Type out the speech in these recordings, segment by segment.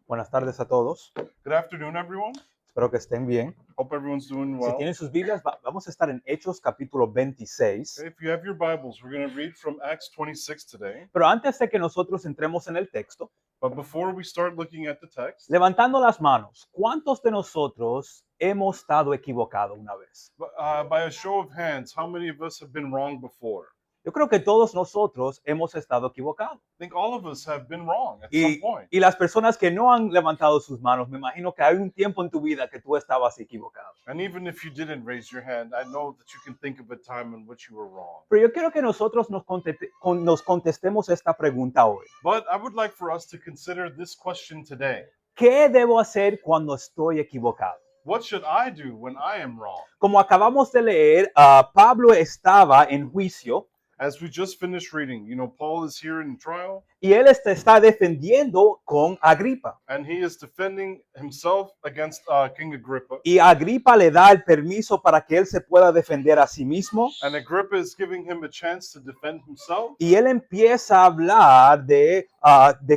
Buenas tardes a todos. Good afternoon, everyone. Espero que estén bien. Hope everyone's doing Si well. tienen sus Biblias, vamos a estar en Hechos capítulo 26. Okay, if you have your Bibles, we're going to read from Acts 26 today. Pero antes de que nosotros entremos en el texto, But before we start looking at the text, levantando las manos, ¿cuántos de nosotros hemos estado equivocados una vez? by a show of hands, how many of us have been wrong before? Yo creo que todos nosotros hemos estado equivocados. I think all of us have been wrong at some point. Y las personas que no han levantado sus manos, me imagino que hay un tiempo en tu vida que tú estabas equivocado. And even if you didn't raise your hand, I know that you can think of a time in which you were wrong. Pero yo quiero que nosotros nos contestemos esta pregunta hoy. But I would like for us to consider this question today. ¿Qué debo hacer cuando estoy equivocado? What should I do when I am wrong? Como acabamos de leer, Pablo estaba en juicio As we just finished reading, Paul is here in trial. y él está defendiendo con Agripa. And he is defending himself against King Agrippa. Y Agripa le da el permiso para que él se pueda defender a sí mismo. And Agrippa is giving him a chance to defend himself. Y él empieza a hablar de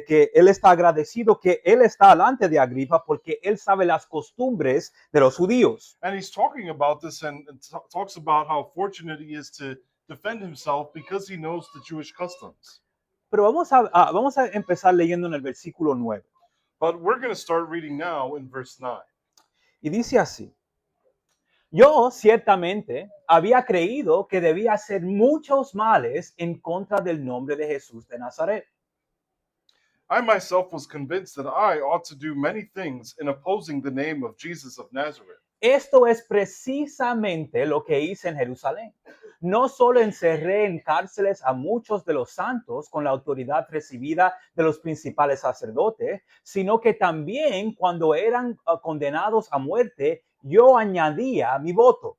que él está agradecido que él está delante de Agripa porque él sabe las costumbres de los judíos. And he's talking about this and talks about how fortunate he is to defend himself because he knows the Jewish customs. Pero vamos a empezar leyendo en el versículo 9. But we're going to start reading now in verse 9. Y dice así: yo ciertamente había creído que debía hacer muchos males en contra del nombre de Jesús de Nazaret. I myself was convinced that I ought to do many things in opposing the name of Jesus of Nazareth. Esto es precisamente lo que hice en Jerusalén. No solo encerré en cárceles a muchos de los santos con la autoridad recibida de los principales sacerdotes, sino que también cuando eran condenados a muerte, yo añadía mi voto.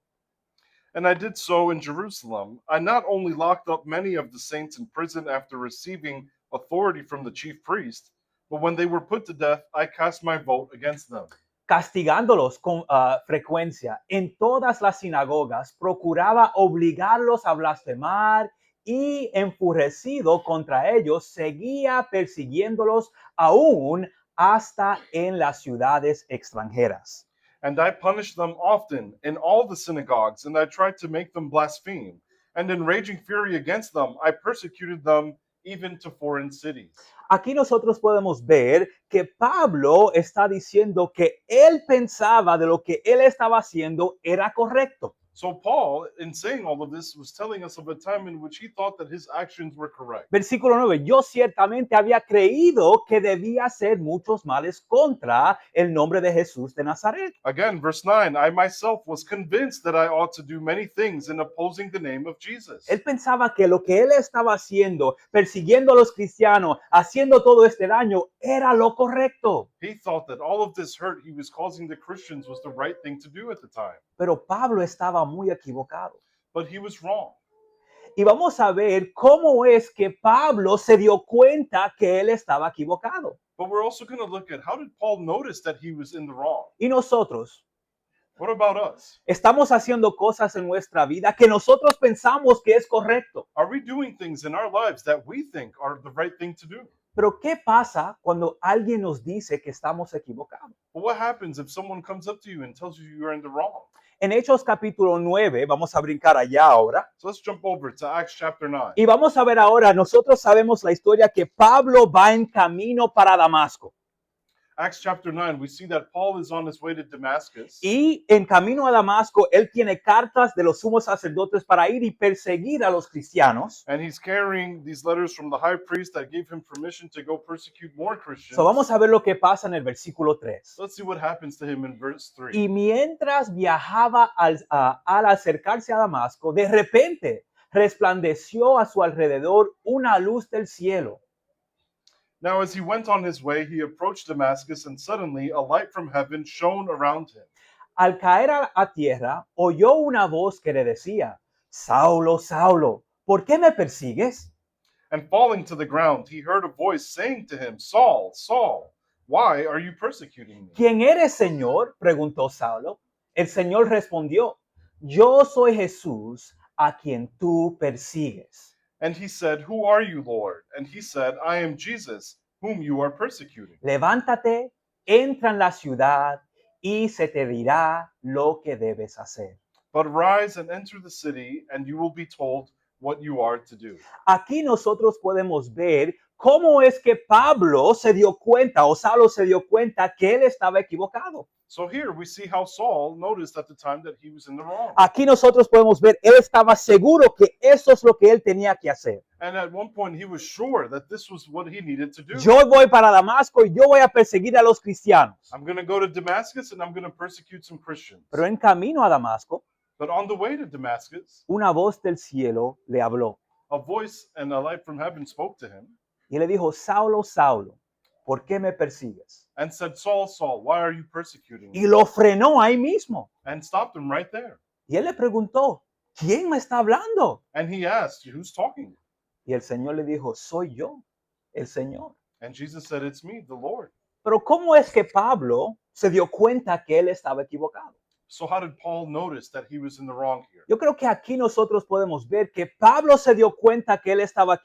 And I did so in Jerusalem. I not only locked up many of the saints in prison after receiving authority from the chief priest, but when they were put to death, I cast my vote against them. Castigándolos con frecuencia en todas las sinagogas, procuraba obligarlos a blasfemar y enfurecido contra ellos, seguía persiguiéndolos aún hasta en las ciudades extranjeras. And I punished them often in all the synagogues, and I tried to make them blaspheme. And in raging fury against them, I persecuted them even to foreign cities. Aquí nosotros podemos ver que Pablo está diciendo que él pensaba de lo que él estaba haciendo era correcto. So Paul, in saying all of this, was telling us of a time in which he thought that his actions were correct. Versículo 9, yo ciertamente había creído que debía hacer muchos males contra el nombre de Jesús de Nazaret. Again, verse 9, I myself was convinced that I ought to do many things in opposing the name of Jesus. Él pensaba que lo que él estaba haciendo, persiguiendo a los cristianos, haciendo todo este daño, era lo correcto. He thought that all of this hurt he was causing the Christians was the right thing to do at the time. Pero Pablo estaba muy equivocado. But he was wrong. Y vamos a ver cómo es que Pablo se dio cuenta que él estaba equivocado. But we're also going to look at how did Paul notice that he was in the wrong? Y nosotros What about us? estamos haciendo cosas en nuestra vida que nosotros pensamos que es correcto. Are we doing things in our lives that we think are the right thing to do? Pero ¿qué pasa cuando alguien nos dice que estamos equivocados? But what happens if someone comes up to you and tells you you're in the wrong? En Hechos capítulo 9, vamos a brincar allá ahora. So let's jump over to Acts chapter 9. Y vamos a ver ahora, nosotros sabemos la historia que Pablo va en camino para Damasco. Acts chapter 9, we see that Paul is on his way to Damascus. Y en camino a Damasco, él tiene cartas de los sumos sacerdotes para ir y perseguir a los cristianos. And he's carrying these letters from the high priest that gave him permission to go persecute more Christians. So vamos a ver lo que pasa en el versículo 3. Let's see what happens to him in verse 3. Y mientras viajaba al acercarse a Damasco, de repente resplandeció a su alrededor una luz del cielo. Now, as he went on his way, he approached Damascus, and suddenly a light from heaven shone around him. Al caer a tierra, oyó una voz que le decía: Saulo, Saulo, ¿por qué me persigues? And falling to the ground, he heard a voice saying to him, Saul, Saul, why are you persecuting me? ¿Quién eres, Señor?, preguntó Saulo. El Señor respondió: Yo soy Jesús, a quien tú persigues. And he said, Who are you, Lord? And he said, I am Jesus, whom you are persecuting. Levántate entra en la ciudad y se te dirá lo que debes hacer. But rise and enter the city, and you will be told what you are to do. Aquí nosotros podemos ver cómo es que Pablo se dio cuenta o Saulo se dio cuenta que él estaba equivocado. So here we see how Saul noticed at the time that he was in the wrong. Aquí nosotros podemos ver, él estaba seguro que eso es lo que él tenía que hacer. And at one point he was sure that this was what he needed to do. Yo voy para Damasco y yo voy a perseguir a los cristianos. I'm going to go to Damascus and I'm going to persecute some Christians. Pero en camino a Damasco, But on the way to Damascus, una voz del cielo le habló a voice and a light from heaven spoke to him y le dijo, Saulo, Saulo, ¿por qué me persigues? and said, Saul, Saul, why are you persecuting Y me? lo frenó ahí mismo. And stopped him right there. Y él le preguntó, ¿quién me está hablando? And he asked, who's talking? Y el Señor le dijo, soy yo, el Señor. And Jesus said, it's me, the Lord. Pero ¿cómo es que Pablo se dio cuenta que él estaba equivocado? So how did Paul notice that he was in the wrong here? Yo creo que aquí nosotros podemos ver que Pablo se dio cuenta que él estaba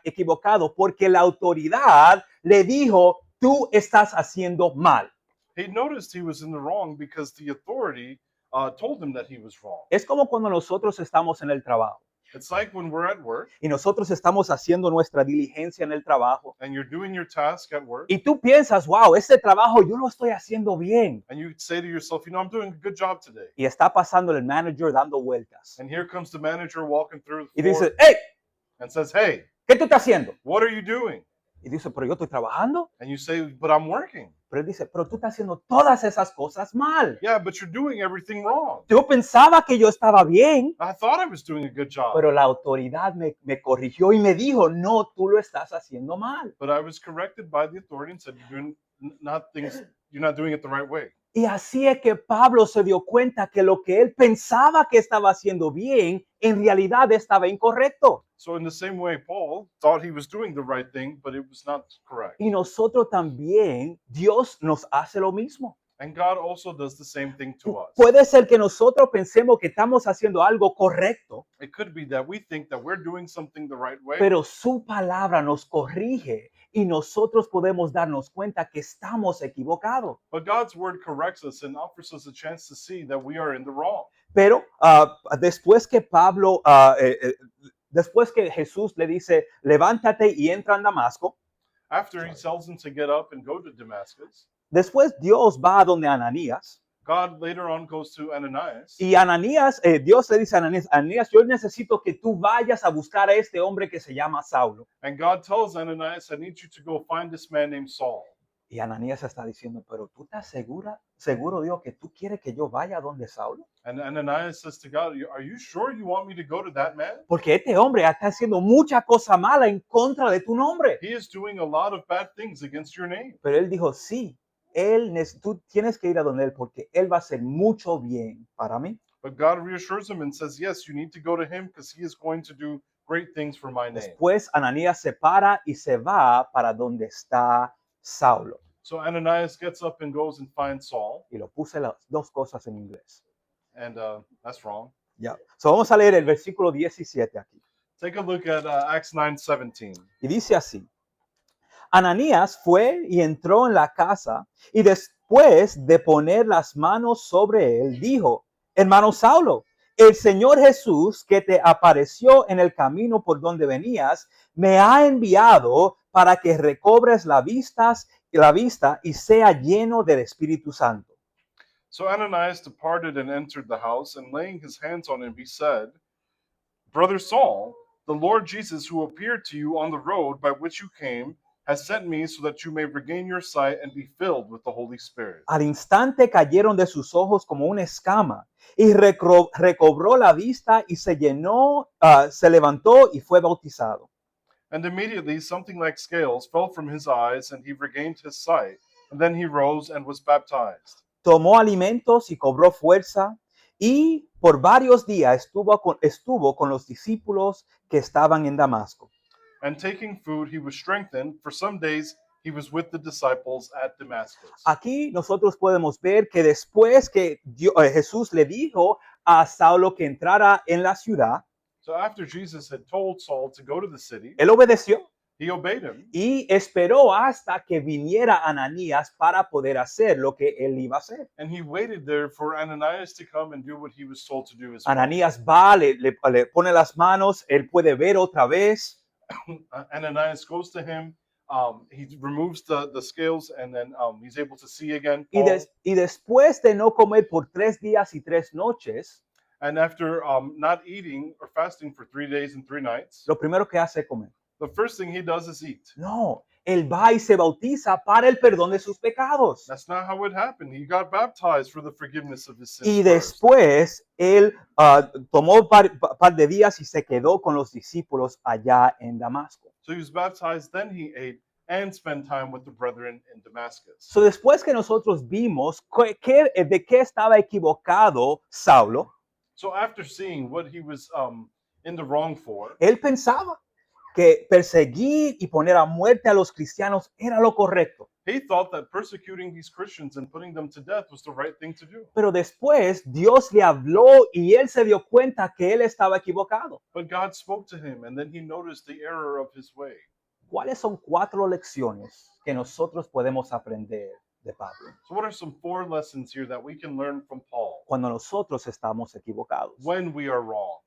equivocado porque la autoridad le dijo, tú estás haciendo mal. He noticed he was in the wrong because the authority told him that he was wrong. Es como cuando nosotros estamos en el trabajo It's like when we're at work y nosotros estamos haciendo nuestra diligencia en el trabajo and you're doing your task at work y tú piensas, wow, este trabajo yo lo estoy haciendo bien. and you say to yourself, I'm doing a good job today. Y está pasando el manager dando vueltas And here comes the manager walking through y the dice, floor hey, and says, hey, ¿qué tú estás haciendo? what are you doing? Y dice, pero yo estoy trabajando. And you say, but I'm working. Pero él dice, pero tú estás haciendo todas esas cosas mal. Yeah, but you're doing everything wrong. Yo pensaba que yo estaba bien, I thought I was doing a good job, pero la autoridad me corrigió y me dijo, no, tú lo estás haciendo mal. but I was corrected by the authority and said, you're not doing it the right way. Y así es que Pablo se dio cuenta que lo que él pensaba que estaba haciendo bien, en realidad estaba incorrecto. So in the same way, Paul thought he was doing the right thing, but it was not correct. Y nosotros también, Dios nos hace lo mismo. And God also does the same thing to us. Puede ser que nosotros pensemos que estamos haciendo algo correcto, It could be that we think that we're doing something the right way, pero su palabra nos corrige y nosotros podemos darnos cuenta que estamos equivocados. but God's word corrects us and offers us a chance to see that we are in the wrong. Pero después que después que Jesús le dice, levántate y entra en Damasco, After he tells him to get up and go to Damascus, después Dios va a donde Ananías God later on goes to Ananias, y Ananías, Dios le dice a Ananías, Ananías, yo necesito que tú vayas a buscar a este hombre que se llama Saulo. and God tells Ananias, I need you to go find this man named Saul. Y Ananías está diciendo, pero tú estás seguro Dios que tú quieres que yo vaya a donde Saulo? And Ananias says to God, are you sure you want me to go to that man? Porque este hombre está haciendo mucha cosa mala en contra de tu nombre. He is doing a lot of bad things against your name. Pero él dijo, sí, tú tienes que ir a donde él porque él va a hacer mucho bien para mí. But God reassures him and says, yes, you need to go to him because he is going to do great things for my name. Después Ananías se para y se va para donde está Saulo. So Ananias gets up and goes and finds Saul. Y lo puse las dos cosas en inglés. And that's wrong. Ya. So vamos a leer el versículo 17 aquí. Take a look at Acts 9:17. Y dice así. Ananías fue y entró en la casa y después de poner las manos sobre él, dijo, hermano Saulo, el Señor Jesús que te apareció en el camino por donde venías, me ha enviado para que recobres la vista y sea lleno del Espíritu Santo. So Ananias departed and entered the house, and laying his hands on him, he said, Brother Saul, the Lord Jesus, who appeared to you on the road by which you came, has sent me so that you may regain your sight and be filled with the Holy Spirit. Al instante cayeron de sus ojos como una escama y recobró la vista y se levantó y fue bautizado. And immediately something like scales fell from his eyes, and he regained his sight. And then he rose and was baptized. Tomó alimentos y cobró fuerza y por varios días estuvo con los discípulos que estaban en Damasco. And taking food, he was strengthened. For some days, he was with the disciples at Damascus. Aquí nosotros podemos ver que después que Jesús le dijo a Saulo que entrara en la ciudad, So after Jesus had told Saul to go to the city, él obedeció. He obeyed him, y esperó hasta que viniera Ananías para poder hacer lo que él iba a hacer. and he waited there for Ananias to come and do what he was told to do as well. Ananías va, le pone las manos, él puede ver otra vez. Ananias goes to him. He removes the scales, and then he's able to see again. Y, Paul. y después de no comer por 3 días y 3 noches, And after not eating or fasting for 3 days and 3 nights, lo primero que hace es comer. the first thing he does is eat. No, él va y se bautiza para el perdón de sus pecados. That's not how it happened. He got baptized for the forgiveness of his sins. Y first. después él tomó un par de días y se quedó con los discípulos allá en Damasco. So he was baptized, then he ate and spent time with the brethren in Damascus. So después que nosotros vimos de qué estaba equivocado Saulo, So after seeing what he was in the wrong for, él pensaba que perseguir y poner a muerte a los cristianos era lo correcto. he thought that persecuting these Christians and putting them to death was the right thing to do. Pero después Dios le habló y él se dio cuenta que él estaba equivocado. But God spoke to him, and then he noticed the error of his way. ¿Cuáles son 4 lecciones que nosotros podemos aprender de Pablo So what are some 4 lessons here that we can learn from Paul cuando nosotros estamos equivocados? when we are wrong?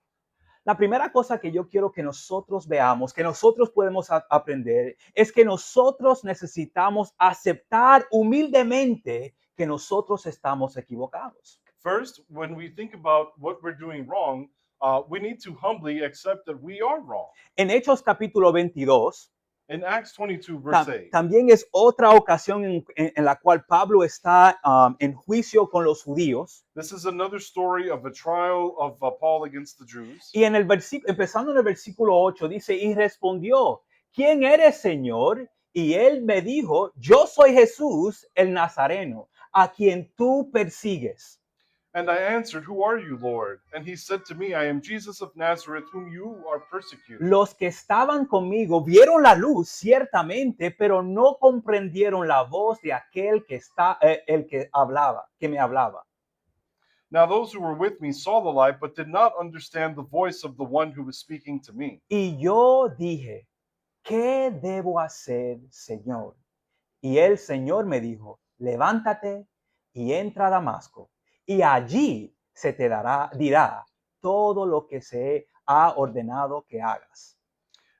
La primera cosa que yo quiero que nosotros veamos, que nosotros podemos aprender, es que nosotros necesitamos aceptar humildemente que nosotros estamos equivocados. First, when we think about what we're doing wrong, we need to humbly accept that we are wrong. En Hechos capítulo 22, In Acts 22, verse 8, también es otra ocasión en la cual Pablo está en juicio con los judíos. this is another story of a trial of Paul against the Jews. Y en el empezando en el versículo 8 dice, y respondió, ¿quién eres, Señor? Y él me dijo, yo soy Jesús el Nazareno, a quien tú persigues. And I answered, who are you, Lord? And he said to me, I am Jesus of Nazareth, whom you are persecuting. Los que estaban conmigo vieron la luz, ciertamente, pero no comprendieron la voz de aquel que me hablaba. Now those who were with me saw the light, but did not understand the voice of the one who was speaking to me. Y yo dije, ¿qué debo hacer, Señor? Y el Señor me dijo, levántate y entra a Damasco, y allí se te dirá todo lo que se ha ordenado que hagas.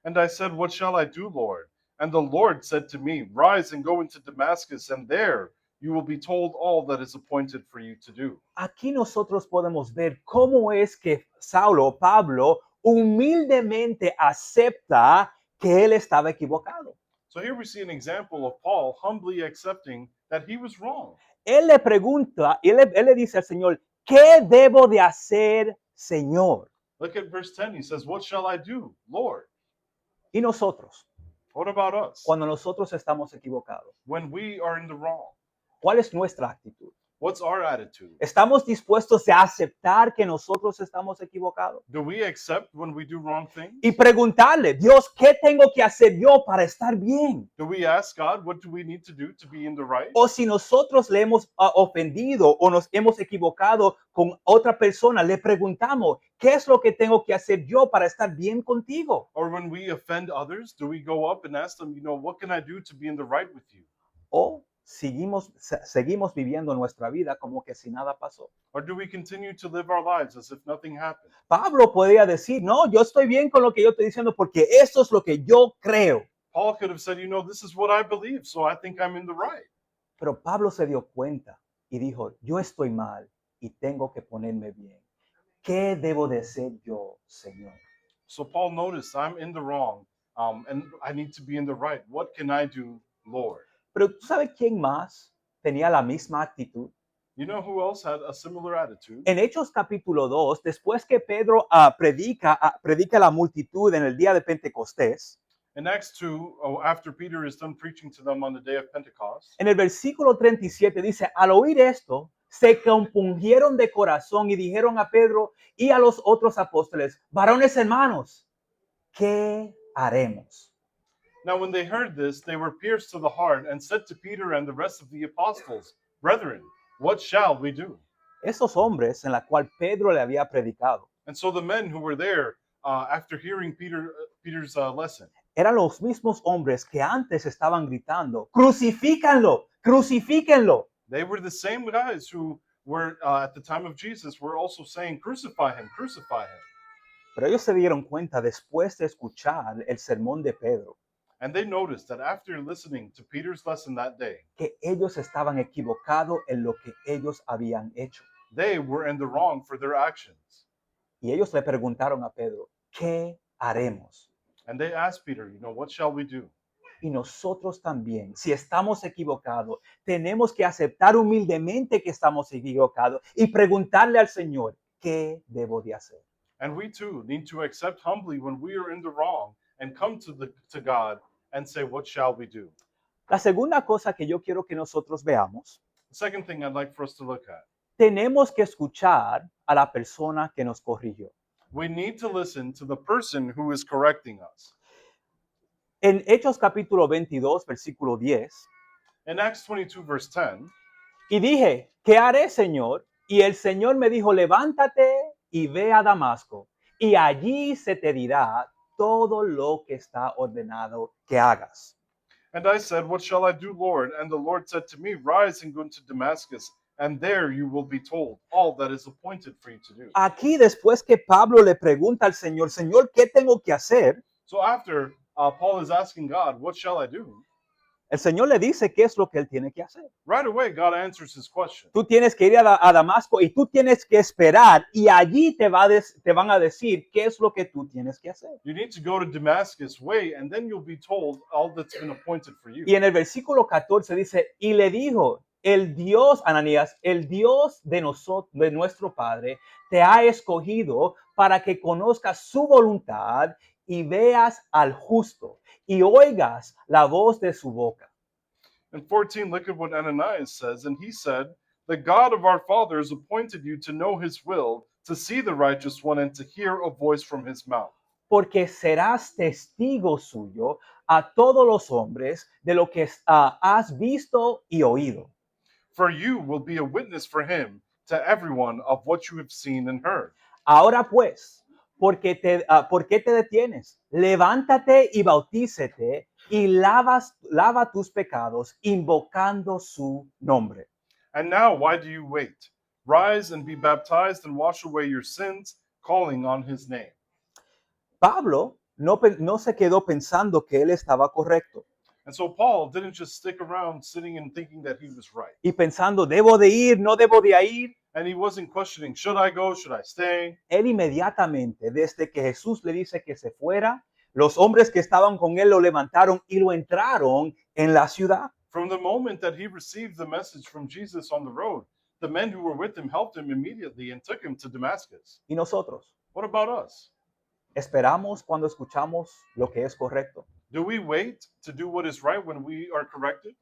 And I said, what shall I do, Lord? And the Lord said to me, rise and go into Damascus, and there you will be told all that is appointed for you to do. Aquí nosotros podemos ver cómo es que Pablo, humildemente acepta que él estaba equivocado. So here we see an example of Paul humbly accepting that he was wrong. Él le pregunta, él le dice al Señor, ¿qué debo de hacer, Señor? Look at verse 10. He says, what shall I do, Lord? Y nosotros, What about us? cuando nosotros estamos equivocados, When we are in the wrong, ¿cuál es nuestra actitud? what's our attitude? ¿Estamos dispuestos a aceptar que nosotros estamos equivocados? Do we accept when we do wrong things? Y preguntarle, Dios, ¿qué tengo que hacer yo para estar bien? Do we ask God, what do we need to do to be in the right? O si nosotros le hemos ofendido o nos hemos equivocado con otra persona, le preguntamos, ¿qué es lo que tengo que hacer yo para estar bien contigo? Or when we offend others, do we go up and ask them, what can I do to be in the right with you? O seguimos viviendo nuestra vida como que si nada pasó. Or do we continue to live our lives as if nothing happened? Pablo podría decir, no, yo estoy bien con lo que yo estoy diciendo porque eso es lo que yo creo. Paul could have said, this is what I believe, so I think I'm in the right. Pero Pablo se dio cuenta y dijo, yo estoy mal y tengo que ponerme bien. ¿Qué debo de hacer yo, Señor? So Paul noticed, I'm in the wrong, and I need to be in the right. What can I do, Lord? Pero ¿tú sabes quién más tenía la misma actitud? You know who else had a similar attitude? En Hechos capítulo 2, después que Pedro predica a la multitud en el día de Pentecostés, In Acts 2, after Peter is done preaching to them on the day of Pentecost, en el versículo 37 dice, al oír esto, se compungieron de corazón y dijeron a Pedro y a los otros apóstoles, varones hermanos, ¿qué haremos? now when they heard this, they were pierced to the heart and said to Peter and the rest of the apostles, brethren, what shall we do? Esos hombres en la cual Pedro le había predicado, And so the men who were there after hearing Peter's lesson, eran los mismos hombres que antes estaban gritando, crucifícanlo, crucifíquenlo. They were the same guys who were at the time of Jesus were also saying, "Crucify him, crucify him." Pero ellos se dieron cuenta después de escuchar el sermón de Pedro And they noticed that after listening to Peter's lesson that day, que ellos estaban equivocados en lo que ellos habían hecho. they were in the wrong for their actions. Y ellos le preguntaron a Pedro, ¿qué haremos? And they asked Peter, what shall we do? Y nosotros también, si estamos equivocados, tenemos que aceptar humildemente que estamos equivocados y preguntarle al Señor, ¿qué debo de hacer? And we too need to accept humbly when we are in the wrong and come to God and say, what shall we do? La segunda cosa que yo quiero que nosotros veamos, The second thing I'd like for us to look at, tenemos que escuchar a la persona que nos corrigió. we need to listen to the person who is correcting us. En Hechos capítulo 22, versículo 10, In Acts 22, verse 10, y dije, ¿qué haré, Señor? Y el Señor me dijo, levántate y ve a Damasco, y allí se te dirá todo lo que está ordenado que hagas. and I said, what shall I do, Lord? And the Lord said to me, rise and go into Damascus, and there you will be told all that is appointed for you to do. Aquí después que Pablo le pregunta al Señor, Señor, ¿qué tengo que hacer? So after Paul is asking God, what shall I do? El Señor le dice qué es lo que él tiene que hacer. Right away, God answers his question. Tú tienes que ir a Damasco y tú tienes que esperar y allí te van a decir qué es lo que tú tienes que hacer. You need to go to Damascus, wait, and then you'll be told all that's been appointed for you. Y en el versículo 14 dice, y le dijo, el Dios, Ananías, el Dios de nosotros, de nuestro Padre, te ha escogido para que conozcas su voluntad y veas al justo y oigas la voz de su boca. In 14, look at what Ananias says. And he said, the God of our fathers appointed you to know his will, to see the righteous one, and to hear a voice from his mouth. Porque serás testigo suyo a todos los hombres de lo que has visto y oído. For you will be a witness for him to everyone of what you have seen and heard. Ahora pues, ¿por qué te detienes? Levántate y bautícete y lava tus pecados invocando su nombre. And now, why do you wait? Rise and be baptized and wash away your sins, calling on his name. Pablo no se quedó pensando que él estaba correcto And so Paul didn't just stick around sitting and thinking that he was right. y pensando, ¿debo de ir? ¿No debo de ir? And he wasn't questioning, should I go? Should I stay? Él inmediatamente, desde que Jesús le dice que se fuera, los hombres que estaban con él lo levantaron y lo entraron en la ciudad. From the moment that he received the message from Jesus on the road, the men who were with him helped him immediately and took him to Damascus. ¿Y nosotros? What about us? ¿Esperamos cuando escuchamos lo que es correcto? Do we wait to do what is right when we are corrected?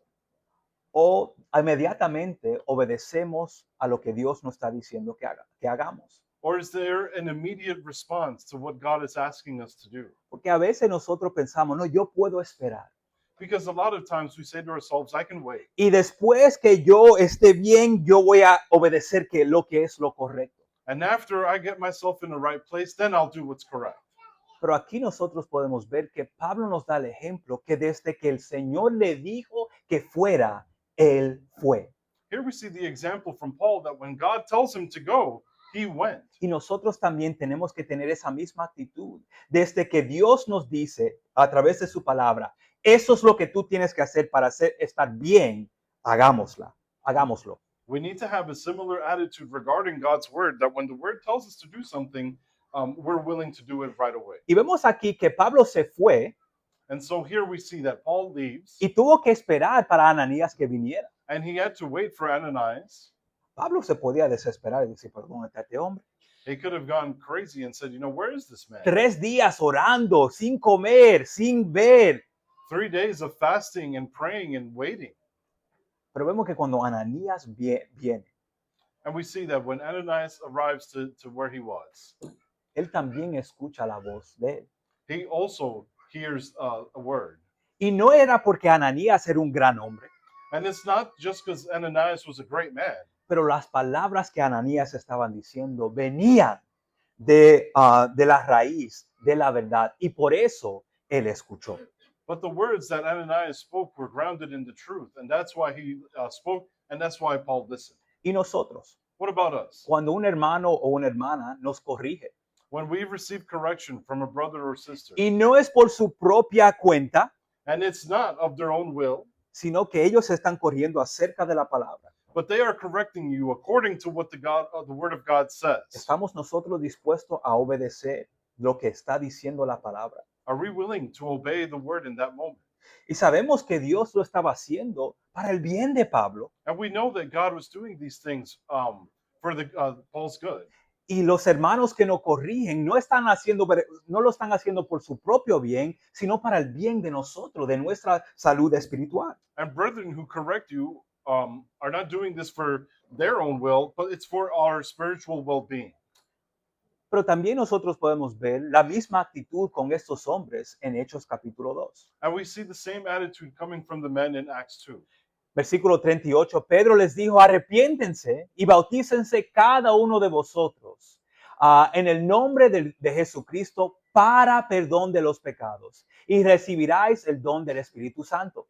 ¿O inmediatamente obedecemos a lo que Dios nos está diciendo que hagamos? Or is there an immediate response to what God is asking us to do? Porque a veces nosotros pensamos, no, yo puedo esperar. Because a lot of times we say to ourselves, I can wait. Y después que yo esté bien, yo voy a obedecer lo que es lo correcto. And after I get myself in the right place, then I'll do what's correct. Pero aquí nosotros podemos ver que Pablo nos da el ejemplo que desde que el Señor le dijo que fuera, él fue. Here we see the example from Paul that when God tells him to go, he went. Y nosotros también tenemos que tener esa misma actitud. Desde que Dios nos dice a través de su palabra, eso es lo que tú tienes que hacer para estar bien, hagámoslo. We need to have a similar attitude regarding God's word, that when the word tells us to do something, we're willing to do it right away. Y vemos aquí que Pablo se fue And so here we see that Paul leaves, y tuvo que esperar para Ananías que viniera. and he had to wait for Ananias. Pablo se podía desesperar y decir, ¿pero dónde está este hombre? He could have gone crazy and said, where is this man? 3 días orando, sin comer, sin ver. 3 days of fasting and praying and waiting. Pero vemos que cuando Ananías viene, And we see that when Ananias arrives to where he was, él también escucha la voz de él. he also hears a word. Y no era porque Ananías era un gran hombre, And it's not just because Ananias was a great man, pero las palabras que Ananías estaban diciendo venían de la raíz de la verdad. Y por eso él escuchó. But the words that Ananias spoke were grounded in the truth, and that's why he spoke, and that's why Paul listened. Y nosotros, What about us? cuando un hermano o una hermana nos corrige, When we receive correction from a brother or sister, y no es por su propia cuenta, and it's not of their own will, sino que ellos están corriendo acerca de la palabra, but they are correcting you according to what the Word of God says, ¿estamos nosotros dispuestos a obedecer lo que está diciendo la palabra? are we willing to obey the Word in that moment? Y sabemos que Dios lo estaba haciendo para el bien de Pablo. And we know that God was doing these things for Paul's good. Y los hermanos que nos corrigen no lo están haciendo por su propio bien, sino para el bien de nosotros, de nuestra salud espiritual. And brethren who correct you are not doing this for their own will, but it's for our spiritual well-being. Pero también nosotros podemos ver la misma actitud con estos hombres en Hechos capítulo 2. And we see the same attitude coming from the men in Acts 2. Versículo 38, Pedro les dijo, arrepiéntense y bautícense cada uno de vosotros en el nombre de Jesucristo para perdón de los pecados y recibiráis el don del Espíritu Santo.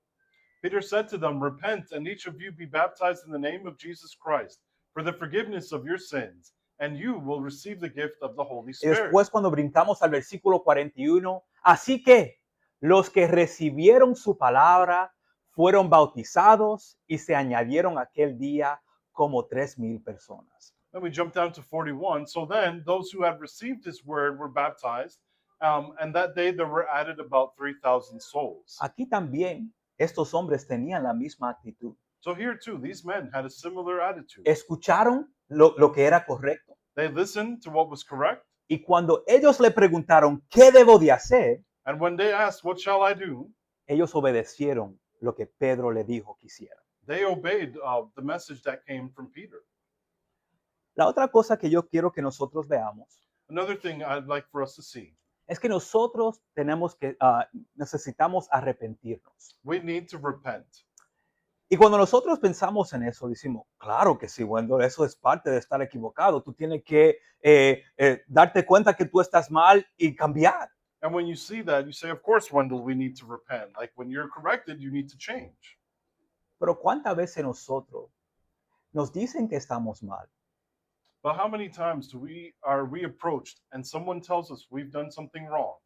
Peter said to them, repent and each of you be baptized in the name of Jesus Christ for the forgiveness of your sins, and you will receive the gift of the Holy Y Spirit. después cuando brincamos al versículo 41, así que los que recibieron su palabra fueron bautizados y se añadieron aquel día como 3,000 personas. Then we jump down to 41. So then those who had received his word were baptized, and that day there were added about 3,000 souls. Aquí también estos hombres tenían la misma actitud. So here too, these men had a similar attitude. Escucharon lo que era correcto. They listened to what was correct, Y cuando ellos le preguntaron, ¿qué debo de hacer? and when they asked, what shall I do? Ellos obedecieron lo que Pedro le dijo que hicieran. They obeyed the message that came from Peter. La otra cosa que yo quiero que nosotros veamos Another thing I'd like for us to see, es que nosotros necesitamos arrepentirnos. we need to repent. Y cuando nosotros pensamos en eso, decimos, claro que sí, bueno, eso es parte de estar equivocado. Tú tienes que darte cuenta que tú estás mal y cambiar. And when you see that, you say, of course, Wendell, we need to repent. Like when you're corrected, you need to change. Pero ¿cuántas veces nosotros nos dicen que estamos mal? But how many times are we approached and someone tells us we've done something wrong,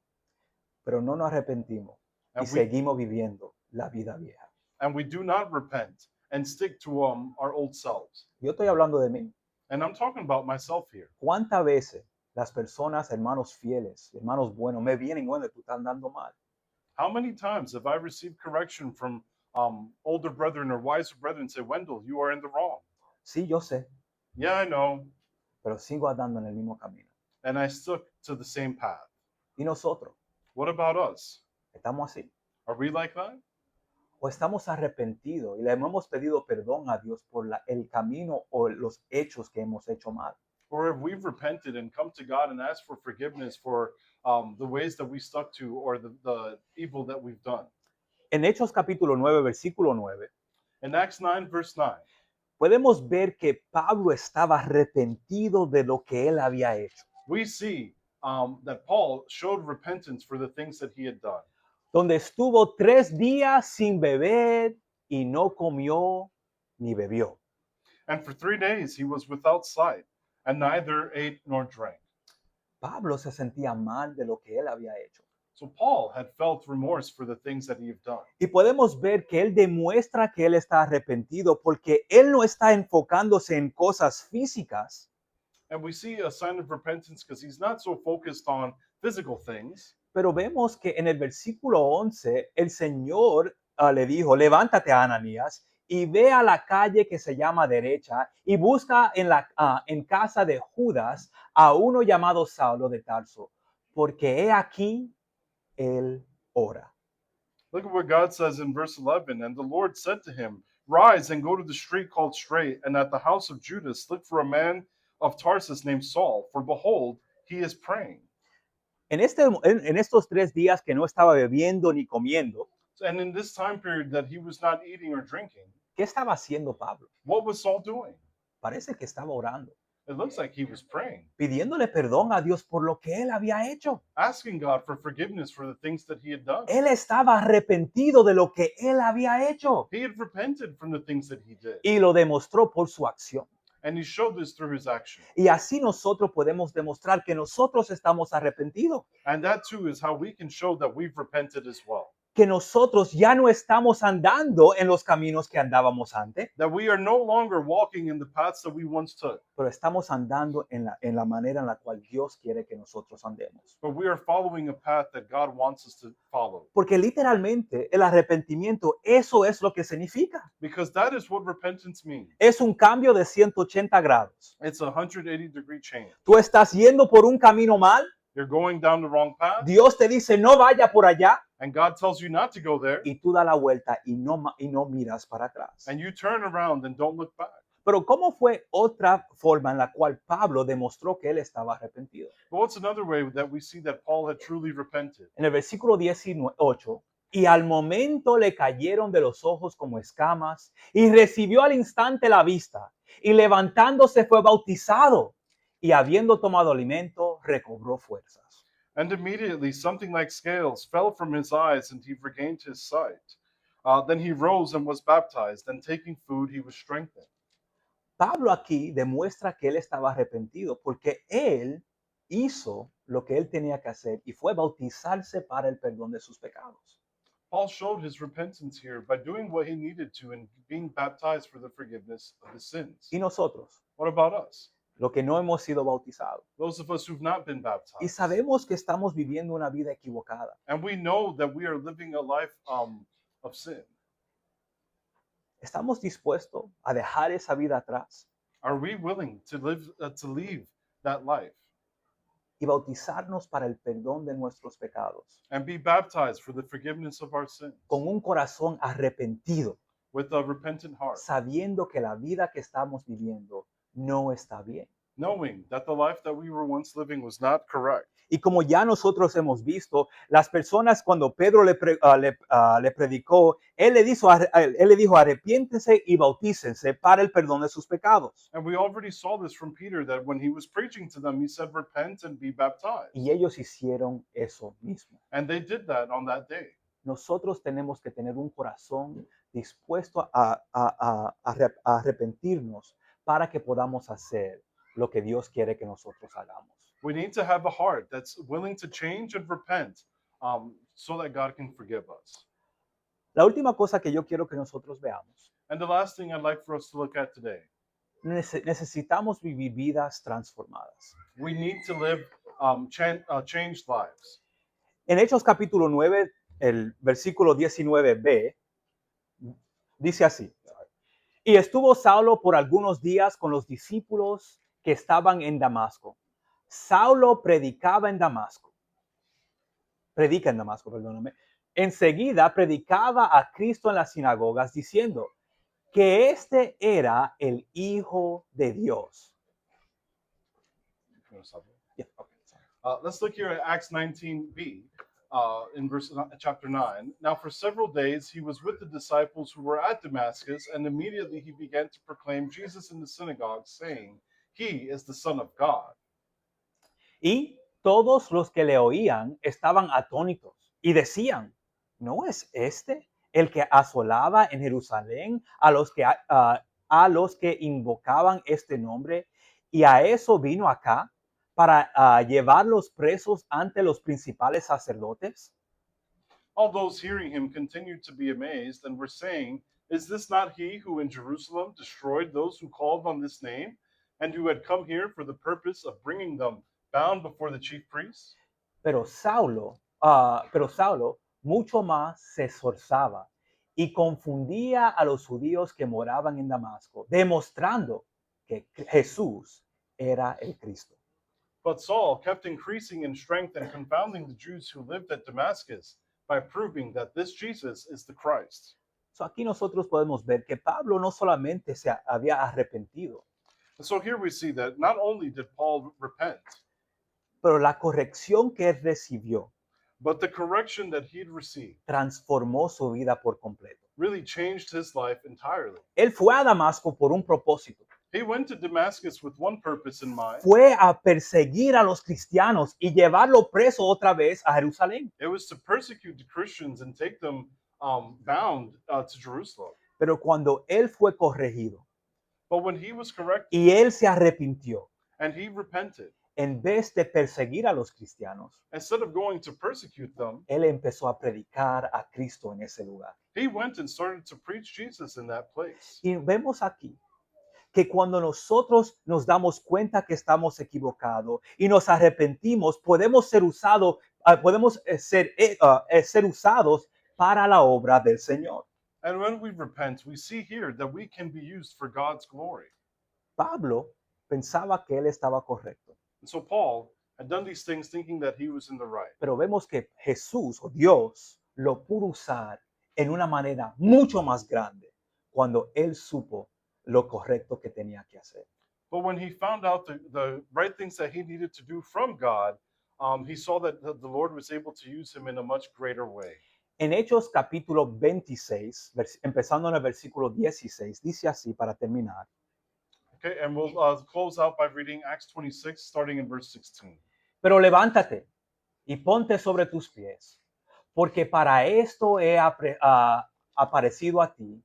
Pero no nos arrepentimos y and seguimos viviendo la vida vieja. we do not repent and stick to our old selves? Yo estoy hablando de mí. And I'm talking about myself here. ¿Cuántas veces las personas, hermanos fieles, hermanos buenos, me vienen cuando tú estás andando mal? How many times have I received correction from older brethren or wiser brethren say, Wendell, you are in the wrong? Sí, yo sé, Yeah, I know. pero sigo andando en el mismo camino. And I stuck to the same path. ¿Y nosotros? What about us? ¿Estamos así? Are we like that? ¿O estamos arrepentidos y le hemos pedido perdón a Dios por el camino o los hechos que hemos hecho mal? Or if we've repented and come to God and asked for forgiveness for the ways that we stuck to or the evil that we've done. En Hechos capítulo 9, versículo 9, In Acts 9, verse 9, podemos ver que Pablo estaba arrepentido de lo que él había hecho. we see that Paul showed repentance for the things that he had done. Donde estuvo 3 días sin beber y no comió ni bebió. And for 3 days he was without sight and neither ate nor drank. Pablo se sentía mal de lo que él había hecho. So Paul had felt remorse for the things that he had done. Y podemos ver que él demuestra que él está arrepentido porque él no está enfocándose en cosas físicas, And we see a sign of repentance because he's not so focused on physical things. pero vemos que en el versículo 11 el Señor le dijo, levántate, Ananías, y ve a la calle que se llama derecha y busca en casa de Judas a uno llamado Saulo de Tarso, porque he aquí él ora. Look at what God says in verse 11. And the Lord said to him, rise and go to the street called Straight, and at the house of Judas look for a man of Tarsus named Saul, for behold, he is praying. En estos 3 días que no estaba bebiendo ni comiendo, And in this time period that he was not eating or drinking, ¿qué estaba haciendo Pablo? what was Saul doing? Parece que estaba orando. It looks like he was praying, pidiéndole perdón a Dios por lo que él había hecho. asking God for forgiveness for the things that he had done. Él estaba arrepentido de lo que él había hecho He had repented from the things that he did, y lo demostró por su acción. and he showed this through his action. Y así nosotros podemos demostrar que nosotros estamos arrepentidos, And that too is how we can show that we've repented as well. que nosotros ya no estamos andando en los caminos que andábamos antes, That we are no longer walking in the paths that we once took, pero estamos andando en la manera en la cual Dios quiere que nosotros andemos. but we are following a path that God wants us to follow. Porque literalmente el arrepentimiento, eso es lo que significa. Because that is what repentance means. Es un cambio de 180 grados. It's a 180-degree change. Tú estás yendo por un camino mal, You're going down the wrong path, Dios te dice no vaya por allá and God tells you not to go there, y tú das la vuelta y no miras para atrás. and you turn around and don't look back. Pero ¿cómo fue otra forma en la cual Pablo demostró que él estaba arrepentido? But what's another way that we see that Paul had truly repented? En el versículo 18, y al momento le cayeron de los ojos como escamas y recibió al instante la vista y levantándose fue bautizado y habiendo tomado alimento recobró fuerzas. And immediately something like scales fell from his eyes, and he regained his sight. Then he rose and was baptized, and taking food, he was strengthened. Pablo aquí demuestra que él estaba arrepentido porque él hizo lo que él tenía que hacer y fue bautizarse para el perdón de sus pecados. Paul showed his repentance here by doing what he needed to and being baptized for the forgiveness of his sins. Y nosotros, What about us? los que no hemos sido bautizados, Those of us who've not been y baptized. sabemos que estamos viviendo una vida equivocada, And we know that we are living a life of sin. ¿estamos dispuestos a dejar esa vida atrás Are we willing to leave that life y bautizarnos para el perdón de nuestros pecados and be baptized for the forgiveness of our sins con un corazón arrepentido, with a repentant heart, sabiendo que la vida que estamos viviendo no está bien? knowing that the life that we were once living was not correct? Y como ya nosotros hemos visto, las personas cuando Pedro le predicó, él le dijo, arrepiéntense y bautícense para el perdón de sus pecados. And we already saw this from Peter, that when he was preaching to them, he said, repent and be baptized. Y ellos hicieron eso mismo. And they did that on that day. Nosotros tenemos que tener un corazón dispuesto a arrepentirnos para que podamos hacer lo que Dios quiere que nosotros hagamos. We need to have a heart that's willing to change and repent so that God can forgive us. La última cosa que yo quiero que nosotros veamos, And the last thing I'd like for us to look at today, necesitamos vivir vidas transformadas. we need to live changed lives. En Hechos capítulo 9, el versículo 19b, dice así: y estuvo Saulo por algunos días con los discípulos que estaban en Damasco. Saulo predica en Damasco, perdóname. Enseguida predicaba a Cristo en las sinagogas diciendo que este era el Hijo de Dios. Yeah, okay, sorry. Let's look here at Acts 19b in chapter 9. Now, for several days, he was with the disciples who were at Damascus, and immediately he began to proclaim Jesus in the synagogue, saying, He is the Son of God. Y todos los que le oían estaban atónitos y decían, ¿no es este el que asolaba en Jerusalén a los que invocaban este nombre? Y a eso vino acá para llevarlos presos ante los principales sacerdotes. All those hearing him continued to be amazed and were saying, Is this not he who in Jerusalem destroyed those who called on this name, and who had come here for the purpose of bringing them bound before the chief priests? Pero Saulo mucho más se esforzaba y confundía a los judíos que moraban en Damasco, demostrando que Jesús era el Cristo. But Saul kept increasing in strength and confounding the Jews who lived at Damascus by proving that this Jesus is the Christ. So aquí nosotros podemos ver que Pablo no solamente se había arrepentido, And so here we see that not only did Paul repent, pero la corrección que él recibió but the correction that he'd received transformó su vida por completo. really changed his life entirely. Él fue a Damasco por un propósito. He went to Damascus with one purpose in mind. Fue a perseguir a los cristianos y llevarlo preso otra vez a Jerusalén. It was to persecute the Christians and take them bound to Jerusalem. Pero cuando él fue corregido But when he was corrected y él se arrepintió, and he repented, en vez de perseguir a los cristianos, instead of going to persecute them, él empezó a predicar a Cristo en ese lugar. he went and started to preach Jesus in that place. Y vemos aquí que cuando nosotros nos damos cuenta que estamos equivocados y nos arrepentimos, podemos ser usados, ser usados para la obra del Señor. And when we repent, we see here that we can be used for God's glory. Pablo pensaba que él estaba correcto, And so Paul had done these things thinking that he was in the right. pero vemos que Jesús o Dios lo pudo usar en una manera mucho más grande cuando él supo lo correcto que tenía que hacer. But when he found out the right things that he needed to do from God, he saw that the Lord was able to use him in a much greater way. En Hechos capítulo 26, empezando en el versículo 16, dice así para terminar. Okay, and we'll close out by reading Acts 26, starting in verse 16. Pero levántate y ponte sobre tus pies, porque para esto he aparecido a ti,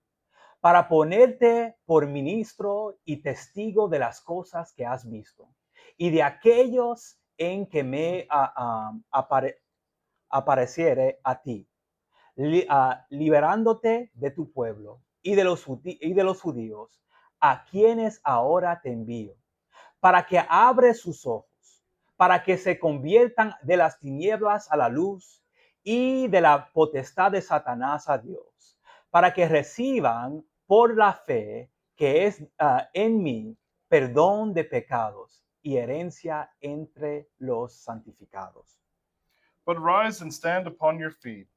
para ponerte por ministro y testigo de las cosas que has visto y de aquellos en que me apareciere a ti, liberándote de tu pueblo y de los judíos, a quienes ahora te envío, para que abre sus ojos, para que se conviertan de las tinieblas a la luz y de la potestad de Satanás a Dios, para que reciban por la fe que es en mí perdón de pecados y herencia entre los santificados. But rise and stand upon your feet,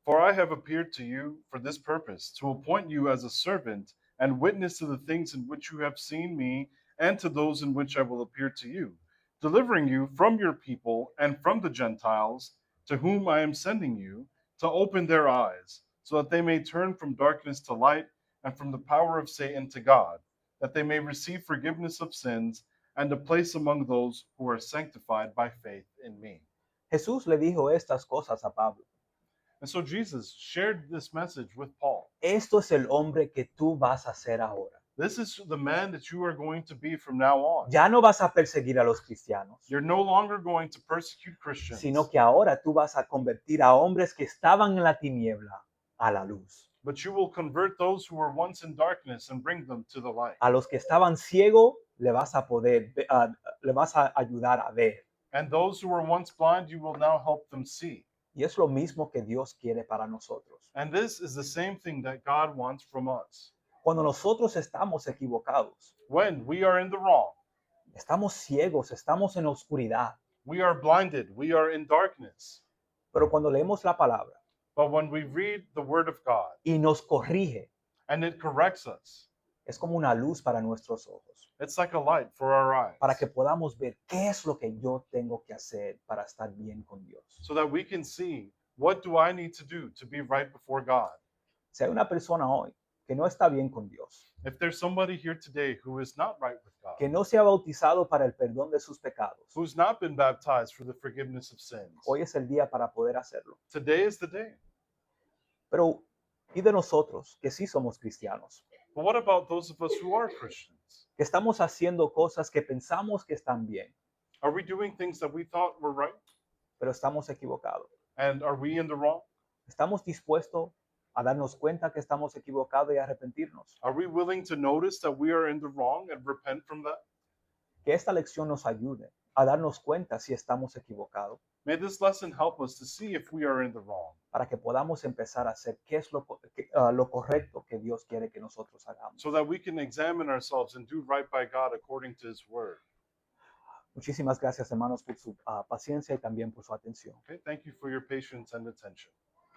for I have appeared to you for this purpose, to appoint you as a servant and witness to the things in which you have seen me, and to those in which I will appear to you, delivering you from your people and from the Gentiles, to whom I am sending you, to open their eyes, so that they may turn from darkness to light, and from the power of Satan to God, that they may receive forgiveness of sins, and a place among those who are sanctified by faith in me. Jesús le dijo estas cosas a Pablo. And so Jesus shared this message with Paul. Esto es el hombre que tú vas a ser ahora. This is the man that you are going to be from now on. Ya no vas a perseguir a los cristianos, You're no longer going to persecute Christians, sino que ahora tú vas a convertir a hombres que estaban en la tiniebla a la luz. but you will convert those who were once in darkness and bring them to the light. A los que estaban ciegos le vas a ayudar a ver. And those who were once blind, you will now help them see. Y es lo mismo que Dios quiere para nosotros. And this is the same thing that God wants from us. Cuando nosotros estamos equivocados, When we are in the wrong, estamos ciegos, estamos en oscuridad, we are blinded, we are in darkness. pero cuando leemos la palabra But when we read the word of God y nos corrige, and it corrects us, es como una luz para nuestros ojos, it's like a light for our eyes. para que podamos ver qué es lo que yo tengo que hacer para estar bien con Dios. So that we can see, what do I need to do to be right before God? Si hay una persona hoy que no está bien con Dios, If there's somebody here today who is not right with God, que no se ha bautizado para el perdón de sus pecados, who's not been baptized for the forgiveness of sins, hoy es el día para poder hacerlo. today is the day. Pero, ¿y de nosotros que sí somos cristianos? But what about those of us who are Christians? Que estamos haciendo cosas que pensamos que están bien, Are we doing things that we thought were right? pero estamos equivocados. And are we in the wrong? ¿Estamos dispuestos a darnos cuenta que estamos equivocados y arrepentirnos? Are we willing to notice that we are in the wrong and repent from that? Que esta lección nos ayude a darnos cuenta si estamos equivocados, May this lesson help us to see if we are in the wrong, para que podamos empezar a hacer qué es lo correcto que Dios quiere que nosotros hagamos. so that we can examine ourselves and do right by God according to His word. Muchísimas gracias, hermanos, por su paciencia y también por su atención. Okay, thank you for your patience and attention.